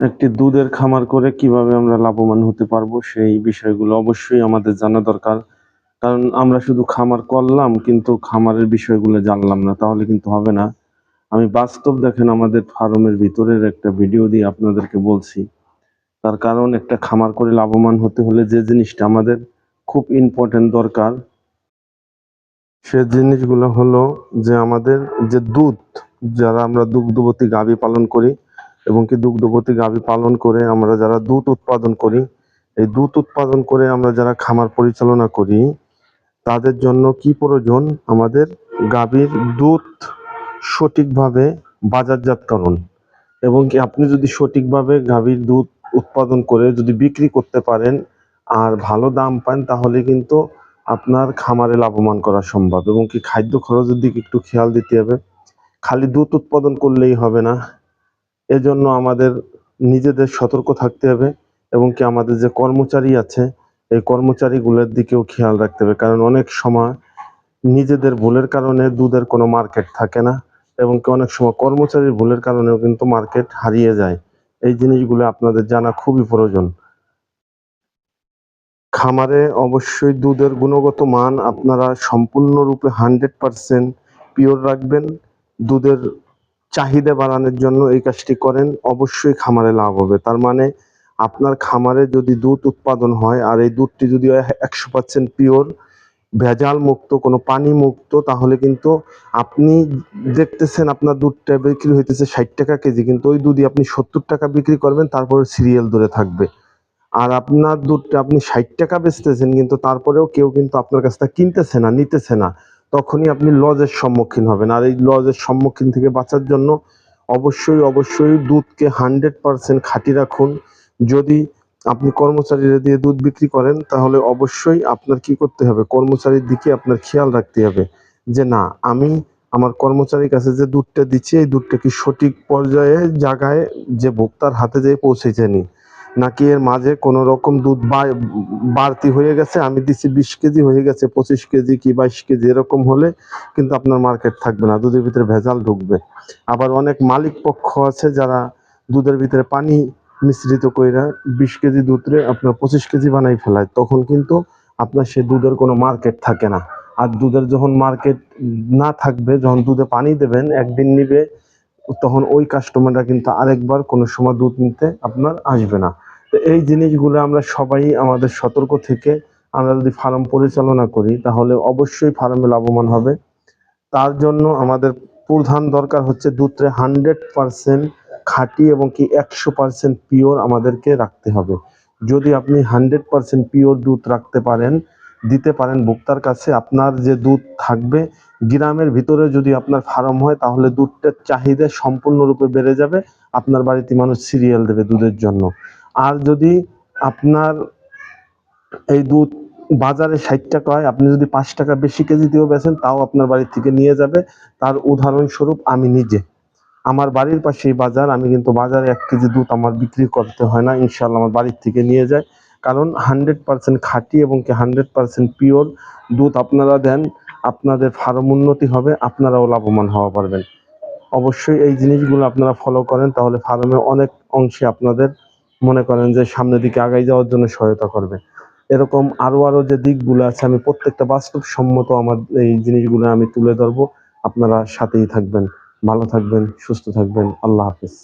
একটি দুধের খামার করে কিভাবে আমরা লাভবান হতে পারবো সেই বিষয়গুলো অবশ্যই আমাদের জানা দরকার। কারণ আমরা শুধু খামার করলাম কিন্তু খামারের বিষয়গুলো জানলাম না, তাহলে কিন্তু হবে না। আমি বাস্তব দেখেন আমাদের ফার্মের ভিতরের একটা ভিডিও দিয়ে আপনাদেরকে বলছি। তার কারণ একটা খামার করে লাভবান হতে হলে যে জিনিসটা আমাদের খুব ইম্পর্টেন্ট দরকার, সে জিনিসগুলো হলো যে আমাদের যে দুধ, যারা আমরা দুগ্ধবতী গাভী পালন করি এবং কি দুগ্ধবতী গাভী পালন করে আমরা যারা দুধ উৎপাদন করি, এই দুধ উৎপাদন করে আমরা যারা খামার পরিচালনা করি, তাদের জন্য কি প্রয়োজন? আমাদের গাভীর দুধ সঠিকভাবে বাজারজাতকরণ, এবং কি আপনি যদি সঠিকভাবে গাভীর দুধ উৎপাদন করে যদি বিক্রি করতে পারেন আর ভালো দাম পান, তাহলে কিন্তু আপনার খামারে লাভবান করা সম্ভব। এবং কি খাদ্য খরচের দিকে একটু খেয়াল দিতে হবে। খালি দুধ উৎপাদন করলেই হবে না, এজন্য আমাদের নিজেদের সতর্ক থাকতে হবে এবং কি আমাদের যে কর্মচারী আছে এই কর্মচারীগুলোর দিকেও খেয়াল রাখতে হবে। কারণ অনেক সময় নিজেদের ভুলের কারণে দুধের কোনো মার্কেট থাকে না এবং কি অনেক সময় কর্মচারীর ভুলের কারণেও কিন্তু মার্কেট হারিয়ে যায়। এই জিনিসগুলো আপনাদের জানা খুবই প্রয়োজন। খামারে অবশ্যই দুধের গুণগত মান আপনারা সম্পূর্ণরূপে 100% পিওর রাখবেন। দুধের চাহিদা বাড়ানোর জন্য এই কাজটি করেন, অবশ্যই খামারে লাভ হবে। তার মানে আপনার খামারে যদি দুধ উৎপাদন হয় আর এই দুধটি যদি 100% পিওর, ভেজাল মুক্ত, কোনো পানি মুক্ত, তাহলে কিন্তু আপনি দেখতেছেন আপনার দুধটা বিক্রি হইতেছে 60 টাকা কেজি, কিন্তু ওই দুধই আপনি 70 টাকা বিক্রি করবেন, তারপরে সিরিয়াল ধরে থাকবে। আর আপনার দুধটা আপনি 60 টাকা বেচতেছেন কিন্তু তারপরেও কেউ কিন্তু আপনার কাছ থেকে কিনতেছে না, নিতেছে না, তখনই আপনি লজের সম্মুখীন হবেন। আর এই লজের সম্মুখীন থেকে বাঁচার জন্য অবশ্যই দুধকে 100% খাঁটি রাখুন। যদি আপনি কর্মচারীরা দিয়ে দুধ বিক্রি করেন, তাহলে অবশ্যই আপনার কি করতে হবে? কর্মচারীর দিকে আপনার খেয়াল রাখতে হবে যে না, আমি আমার কর্মচারীর কাছে যে দুধটা দিচ্ছি এই দুধটা কি সঠিক পর্যায়ে জায়গায় যে ভোক্তার হাতে যেয়ে পৌঁছেছেনি, নাকি এর মাঝে কোনো রকম দুধ বাড়তি হয়ে গেছে, আমি দিচ্ছি 20 কেজি হয়ে গেছে 25 কেজি কি 22 কেজি, এরকম হলে কিন্তু আপনার মার্কেট থাকবে না, দুধের ভিতরে ভেজাল ঢুকবে। আবার অনেক মালিক পক্ষ আছে যারা দুধের ভিতরে পানি মিশ্রিত কইরা 20 কেজি দুধরে আপনার 25 কেজি বানাই ফেলায়, তখন কিন্তু আপনার সে দুধের কোনো মার্কেট থাকে না। আর দুধের যখন মার্কেট না থাকবে, যখন দুধে পানি দেবেন একদিন নিবে, তখন ওই কাস্টমাররা কিন্তু আরেকবার কোনো সময় দুধ নিতে আপনার আসবে না। তো এই জিনিসগুলো আমরা সবাই আমাদের সতর্ক থেকে আমরা যদি ফার্ম পরিচালনা করি, তাহলে অবশ্যই ফার্মে লাভবান হবে। তার জন্য আমাদের প্রধান দরকার হচ্ছে দুধে 100% খাঁটি এবং কি 100% পিওর আমাদেরকে রাখতে হবে। যদি আপনি 100% পিওর দুধ রাখতে পারেন, দিতে পারেন ভোক্তার কাছে, আপনার যে দুধ থাকবে, গ্রামের ভিতরে যদি আপনার ফার্ম হয়, তাহলে দুধটার চাহিদা সম্পূর্ণরূপে বেড়ে যাবে। আপনার বাড়িতে মানুষ সিরিয়াল দেবে দুধের জন্য। আর যদি আপনার এই দুধ বাজারে 60 টাকা হয়, আপনি যদি 5 টাকা বেশি কেজি দিয়েও বেচেন, তাও আপনার বাড়ি থেকে নিয়ে যাবে। তার উদাহরণস্বরূপ আমি নিজে, আমার বাড়ির পাশেই বাজার, আমি কিন্তু বাজারে 1 কেজি দুধ আমার বিক্রি করতে হয় না, ইনশাল্লাহ আমার বাড়ির থেকে নিয়ে যায়। কারণ 100% খাঁটি এবং কি 100% পিওর দুধ আপনারা দেন, আপনাদের ফার্ম উন্নতি হবে, আপনারাও লাভবান হওয়া পারবেন। অবশ্যই এই জিনিসগুলো আপনারা ফলো করেন, তাহলে ফার্মে অনেক অংশে আপনাদের মনে করেন যে সামনের দিকে আগাই যাওয়ার জন্য সহায়তা করবে। এরকম আরো যে দিকগুলো আছে, আমি প্রত্যেকটা বাস্তবসম্মত আমার এই জিনিসগুলো আমি তুলে ধরবো। আপনারা সাথেই থাকবেন। ভালো থাকবেন, সুস্থ থাকবেন। আল্লাহ হাফেজ।